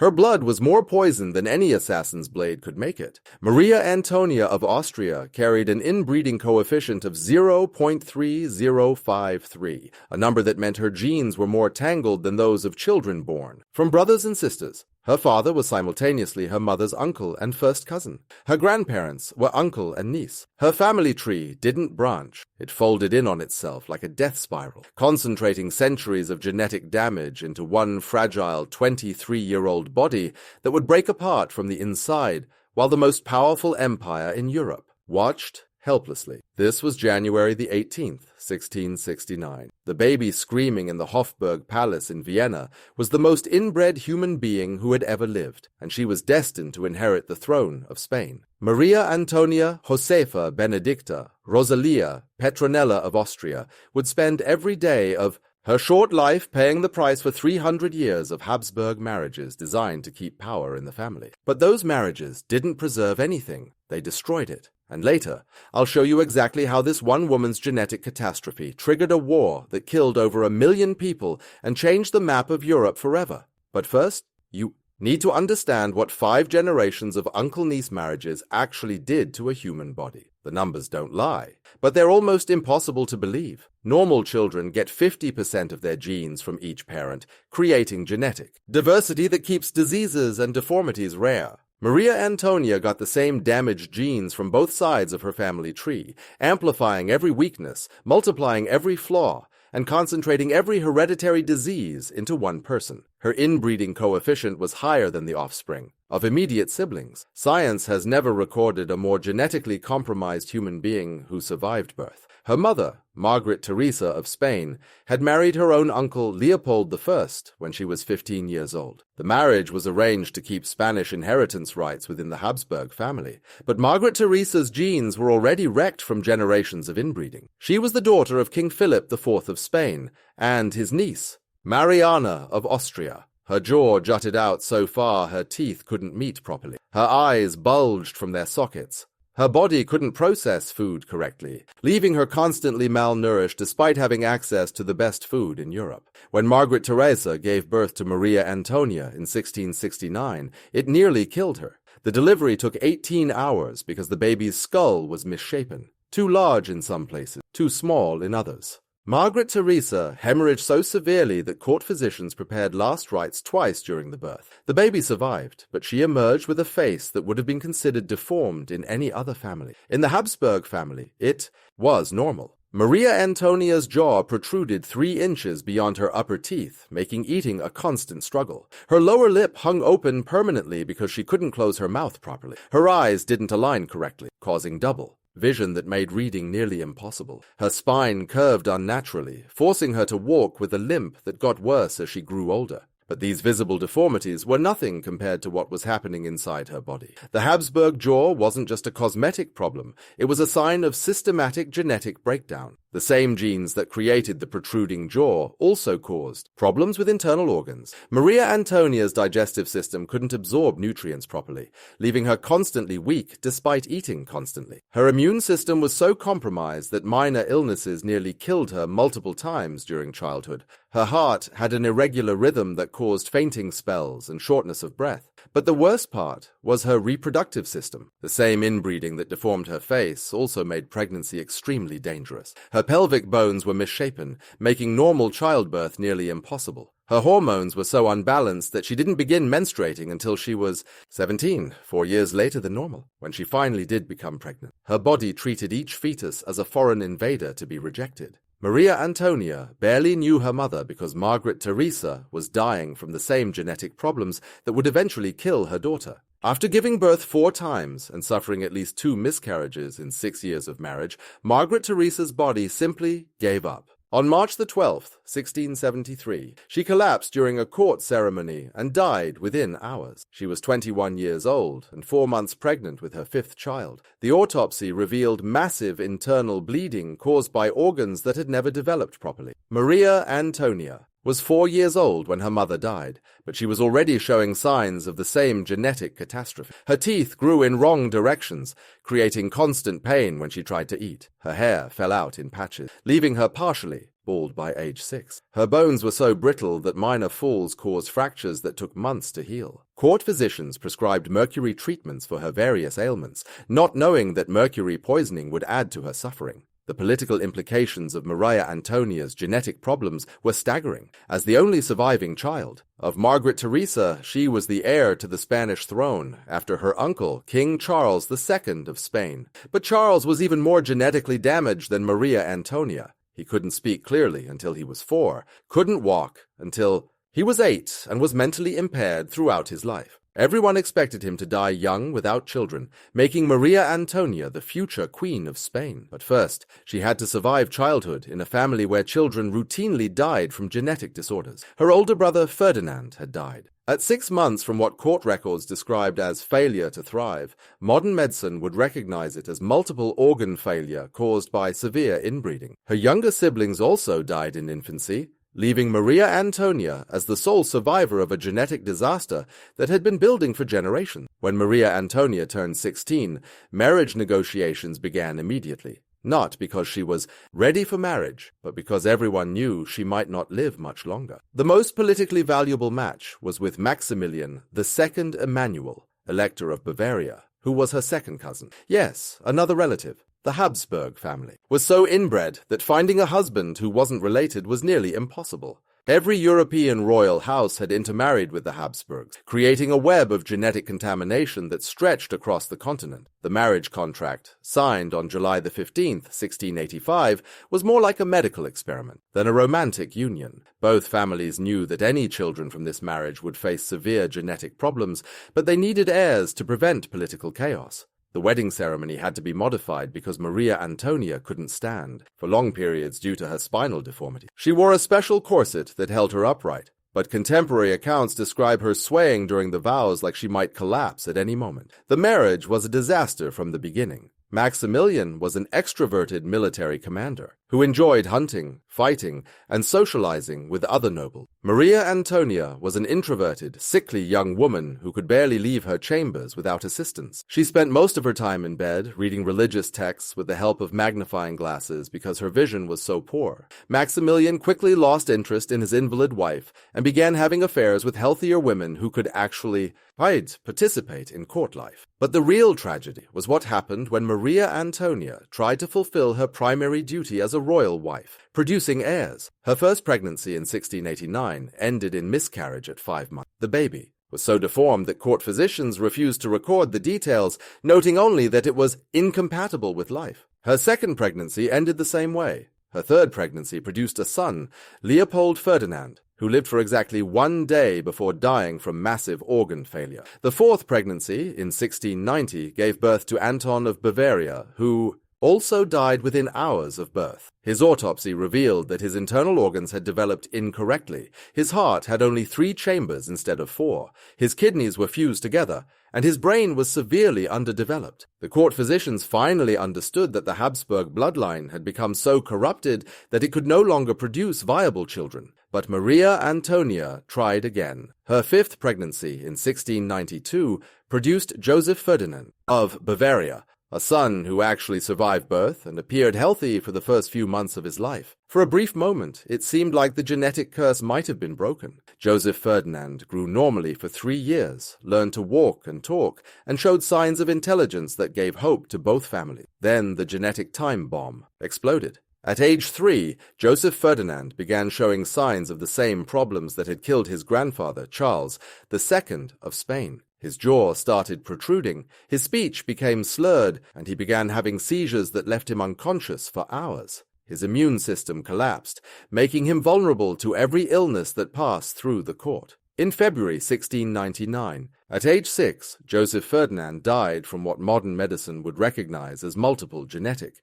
Her blood was more poisoned than any assassin's blade could make it. Maria Antonia of Austria carried an inbreeding coefficient of 0.3053, a number that meant her genes were more tangled than those of children born from brothers and sisters. Her father was simultaneously her mother's uncle and first cousin. Her grandparents were uncle and niece. Her family tree didn't branch. It folded in on itself like a death spiral, concentrating centuries of genetic damage into one fragile 23-year-old body that would break apart from the inside, while the most powerful empire in Europe watched helplessly. This was January the 18th, 1669. The baby screaming in the Hofburg Palace in Vienna was the most inbred human being who had ever lived, and she was destined to inherit the throne of Spain. Maria Antonia Josefa Benedicta Rosalia Petronella of Austria would spend every day of her short life paying the price for 300 years of Habsburg marriages designed to keep power in the family. But those marriages didn't preserve anything. They destroyed it. And later, I'll show you exactly how this one woman's genetic catastrophe triggered a war that killed over 1 million people and changed the map of Europe forever. But first, you need to understand what 5 generations of uncle-niece marriages actually did to a human body. The numbers don't lie, but they're almost impossible to believe. Normal children get 50% of their genes from each parent, creating genetic diversity that keeps diseases and deformities rare. Maria Antonia got the same damaged genes from both sides of her family tree, amplifying every weakness, multiplying every flaw, and concentrating every hereditary disease into one person. Her inbreeding coefficient was higher than the offspring of immediate siblings. Science has never recorded a more genetically compromised human being who survived birth. Her mother, Margaret Teresa of Spain, had married her own uncle Leopold I when she was 15 years old. The marriage was arranged to keep Spanish inheritance rights within the Habsburg family, but Margaret Teresa's genes were already wrecked from generations of inbreeding. She was the daughter of King Philip IV of Spain and his niece, Mariana of Austria. Her jaw jutted out so far her teeth couldn't meet properly. Her eyes bulged from their sockets. Her body couldn't process food correctly, leaving her constantly malnourished despite having access to the best food in Europe. When Margaret Teresa gave birth to Maria Antonia in 1669, it nearly killed her. The delivery took 18 hours because the baby's skull was misshapen, too large in some places, too small in others. Margaret Teresa hemorrhaged so severely that court physicians prepared last rites twice during the birth. The baby survived, but she emerged with a face that would have been considered deformed in any other family. In the Habsburg family, it was normal. Maria Antonia's jaw protruded 3 inches beyond her upper teeth, making eating a constant struggle. Her lower lip hung open permanently because she couldn't close her mouth properly. Her eyes didn't align correctly, causing double vision that made reading nearly impossible. Her spine curved unnaturally, forcing her to walk with a limp that got worse as she grew older. But these visible deformities were nothing compared to what was happening inside her body. The Habsburg jaw wasn't just a cosmetic problem, it was a sign of systematic genetic breakdown. The same genes that created the protruding jaw also caused problems with internal organs. Maria Antonia's digestive system couldn't absorb nutrients properly, leaving her constantly weak despite eating constantly. Her immune system was so compromised that minor illnesses nearly killed her multiple times during childhood. Her heart had an irregular rhythm that caused fainting spells and shortness of breath. But the worst part was her reproductive system. The same inbreeding that deformed her face also made pregnancy extremely dangerous. Her pelvic bones were misshapen, making normal childbirth nearly impossible. Her hormones were so unbalanced that she didn't begin menstruating until she was 17, 4 years later than normal, when she finally did become pregnant. Her body treated each fetus as a foreign invader to be rejected. Maria Antonia barely knew her mother because Margaret Teresa was dying from the same genetic problems that would eventually kill her daughter. After giving birth 4 times and suffering at least 2 miscarriages in 6 years of marriage, Margaret Teresa's body simply gave up. On March the 12th, 1673, she collapsed during a court ceremony and died within hours. She was 21 years old and 4 months pregnant with her 5th child. The autopsy revealed massive internal bleeding caused by organs that had never developed properly. Maria Antonia was 4 years old when her mother died, but she was already showing signs of the same genetic catastrophe. Her teeth grew in wrong directions, creating constant pain when she tried to eat. Her hair fell out in patches, leaving her partially bald by age 6. Her bones were so brittle that minor falls caused fractures that took months to heal. Court physicians prescribed mercury treatments for her various ailments, not knowing that mercury poisoning would add to her suffering. The political implications of Maria Antonia's genetic problems were staggering. As the only surviving child of Margaret Theresa, she was the heir to the Spanish throne after her uncle, King Charles II of Spain. But Charles was even more genetically damaged than Maria Antonia. He couldn't speak clearly until he was 4, couldn't walk until he was 8, and was mentally impaired throughout his life. Everyone expected him to die young without children, making Maria Antonia the future Queen of Spain. But first, she had to survive childhood in a family where children routinely died from genetic disorders. Her older brother Ferdinand had died. At 6 months from what court records described as failure to thrive, modern medicine would recognize it as multiple organ failure caused by severe inbreeding. Her younger siblings also died in infancy, leaving Maria Antonia as the sole survivor of a genetic disaster that had been building for generations. When Maria Antonia turned 16, marriage negotiations began immediately. Not because she was ready for marriage, but because everyone knew she might not live much longer. The most politically valuable match was with Maximilian II Emmanuel, Elector of Bavaria, who was her second cousin. Yes, another relative. The Habsburg family was so inbred that finding a husband who wasn't related was nearly impossible. Every European royal house had intermarried with the Habsburgs, creating a web of genetic contamination that stretched across the continent. The marriage contract, signed on July 15, 1685, was more like a medical experiment than a romantic union. Both families knew that any children from this marriage would face severe genetic problems, but they needed heirs to prevent political chaos. The wedding ceremony had to be modified because Maria Antonia couldn't stand for long periods due to her spinal deformity. She wore a special corset that held her upright, but contemporary accounts describe her swaying during the vows like she might collapse at any moment. The marriage was a disaster from the beginning. Maximilian was an extroverted military commander who enjoyed hunting, fighting, and socializing with other nobles. Maria Antonia was an introverted, sickly young woman who could barely leave her chambers without assistance. She spent most of her time in bed, reading religious texts with the help of magnifying glasses because her vision was so poor. Maximilian quickly lost interest in his invalid wife and began having affairs with healthier women who could actually participate in court life. But the real tragedy was what happened when Maria Antonia tried to fulfill her primary duty as a royal wife, producing heirs. Her first pregnancy in 1689 ended in miscarriage at 5 months. The baby was so deformed that court physicians refused to record the details, noting only that it was incompatible with life. Her second pregnancy ended the same way. Her third pregnancy produced a son, Leopold Ferdinand, who lived for exactly 1 day before dying from massive organ failure. The fourth pregnancy, in 1690, gave birth to Anton of Bavaria, who also died within hours of birth. His autopsy revealed that his internal organs had developed incorrectly. His heart had only 3 chambers instead of 4. His kidneys were fused together, and his brain was severely underdeveloped. The court physicians finally understood that the Habsburg bloodline had become so corrupted that it could no longer produce viable children. But Maria Antonia tried again. Her fifth pregnancy in 1692 produced Joseph Ferdinand of Bavaria, a son who actually survived birth and appeared healthy for the first few months of his life. For a brief moment, it seemed like the genetic curse might have been broken. Joseph Ferdinand grew normally for 3 years, learned to walk and talk, and showed signs of intelligence that gave hope to both families. Then the genetic time bomb exploded. At age 3, Joseph Ferdinand began showing signs of the same problems that had killed his grandfather, Charles II of Spain. His jaw started protruding, his speech became slurred, and he began having seizures that left him unconscious for hours. His immune system collapsed, making him vulnerable to every illness that passed through the court. In February 1699, at age 6, Joseph Ferdinand died from what modern medicine would recognize as multiple genetic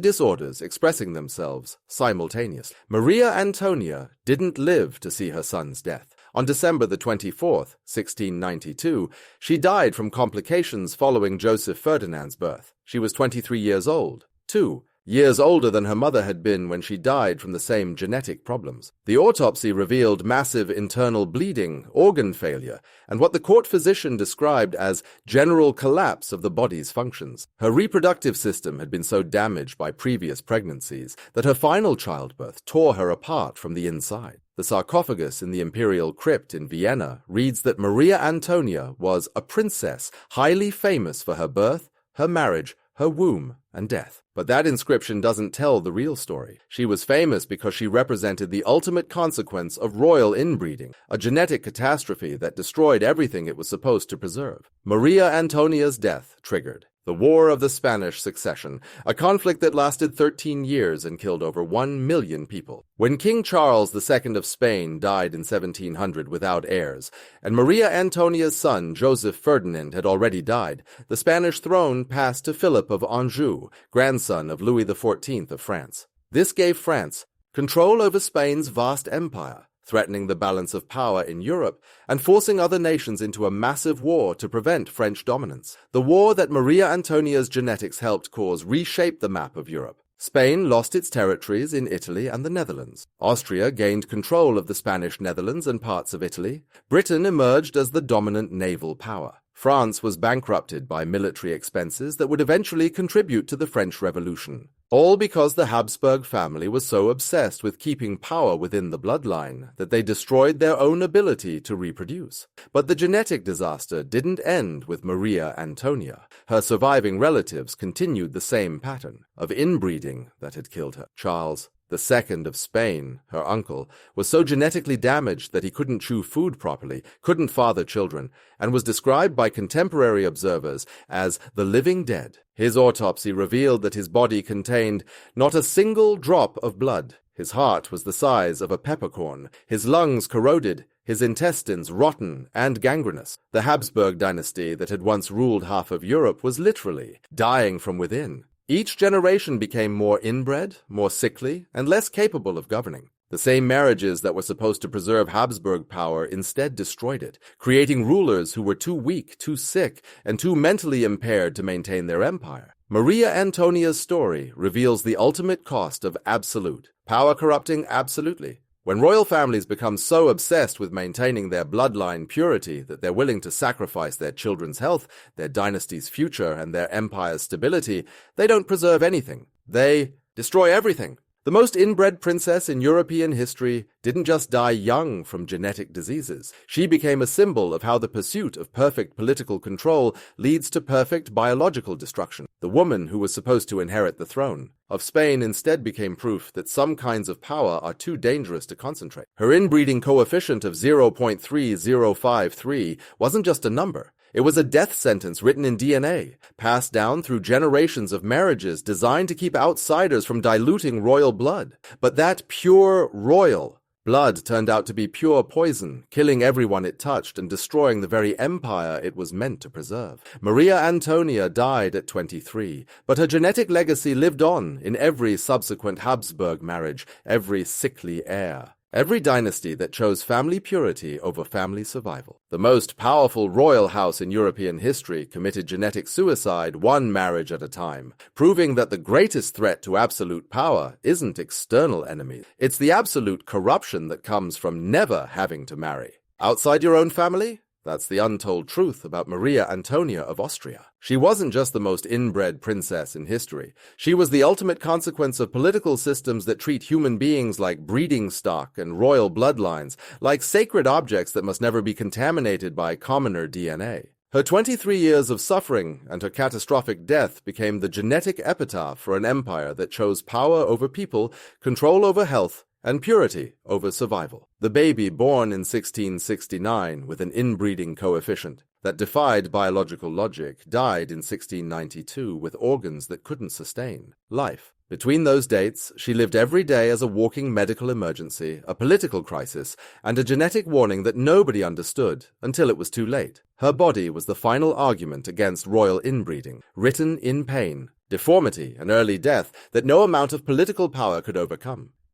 disorders expressing themselves simultaneously. Maria Antonia didn't live to see her son's death. On December the 24th, 1692, she died from complications following Joseph Ferdinand's birth. She was 23 years old. 2 years older than her mother had been when she died from the same genetic problems. The autopsy revealed massive internal bleeding, organ failure, and what the court physician described as general collapse of the body's functions. Her reproductive system had been so damaged by previous pregnancies that her final childbirth tore her apart from the inside. The sarcophagus in the imperial crypt in Vienna reads that Maria Antonia was a princess highly famous for her birth, her marriage, her womb, and death. But that inscription doesn't tell the real story. She was famous because she represented the ultimate consequence of royal inbreeding, a genetic catastrophe that destroyed everything it was supposed to preserve. Maria Antonia's death triggered the War of the Spanish Succession, a conflict that lasted 13 years and killed over 1 million people. When King Charles II of Spain died in 1700 without heirs, and Maria Antonia's son Joseph Ferdinand had already died, the Spanish throne passed to Philip of Anjou, grandson of Louis XIV of France. This gave France control over Spain's vast empire, threatening the balance of power in Europe and forcing other nations into a massive war to prevent French dominance. The war that Maria Antonia's genetics helped cause reshaped the map of Europe. Spain lost its territories in Italy and the Netherlands. Austria gained control of the Spanish Netherlands and parts of Italy. Britain emerged as the dominant naval power. France was bankrupted by military expenses that would eventually contribute to the French Revolution. All because the Habsburg family was so obsessed with keeping power within the bloodline that they destroyed their own ability to reproduce. But the genetic disaster didn't end with Maria Antonia. Her surviving relatives continued the same pattern of inbreeding that had killed her. Charles II of Spain, her uncle, was so genetically damaged that he couldn't chew food properly, couldn't father children, and was described by contemporary observers as the living dead. His autopsy revealed that his body contained not a single drop of blood. His heart was the size of a peppercorn, his lungs corroded, his intestines rotten and gangrenous. The Habsburg dynasty that had once ruled half of Europe was literally dying from within. Each generation became more inbred, more sickly, and less capable of governing. The same marriages that were supposed to preserve Habsburg power instead destroyed it, creating rulers who were too weak, too sick, and too mentally impaired to maintain their empire. Maria Antonia's story reveals the ultimate cost of absolute, power corrupting absolutely. When royal families become so obsessed with maintaining their bloodline purity that they're willing to sacrifice their children's health, their dynasty's future, and their empire's stability, they don't preserve anything. They destroy everything. The most inbred princess in European history didn't just die young from genetic diseases. She became a symbol of how the pursuit of perfect political control leads to perfect biological destruction. The woman who was supposed to inherit the throne of Spain instead became proof that some kinds of power are too dangerous to concentrate. Her inbreeding coefficient of 0.3053 wasn't just a number. It was a death sentence written in DNA, passed down through generations of marriages designed to keep outsiders from diluting royal blood. But that pure royal blood turned out to be pure poison, killing everyone it touched and destroying the very empire it was meant to preserve. Maria Antonia died at 23, but her genetic legacy lived on in every subsequent Habsburg marriage, every sickly heir. Every dynasty that chose family purity over family survival. The most powerful royal house in European history committed genetic suicide one marriage at a time, proving that the greatest threat to absolute power isn't external enemies. It's the absolute corruption that comes from never having to marry. Outside your own family? That's the untold truth about Maria Antonia of Austria. She wasn't just the most inbred princess in history. She was the ultimate consequence of political systems that treat human beings like breeding stock and royal bloodlines, like sacred objects that must never be contaminated by commoner DNA. Her 23 years of suffering and her catastrophic death became the genetic epitaph for an empire that chose power over people, control over health, and purity over survival. The baby born in 1669 with an inbreeding coefficient that defied biological logic died in 1692 with organs that couldn't sustain life. Between those dates, she lived every day as a walking medical emergency, a political crisis, and a genetic warning that nobody understood until it was too late. Her body was the final argument against royal inbreeding, written in pain, deformity, and early death that no amount of political power could overcome.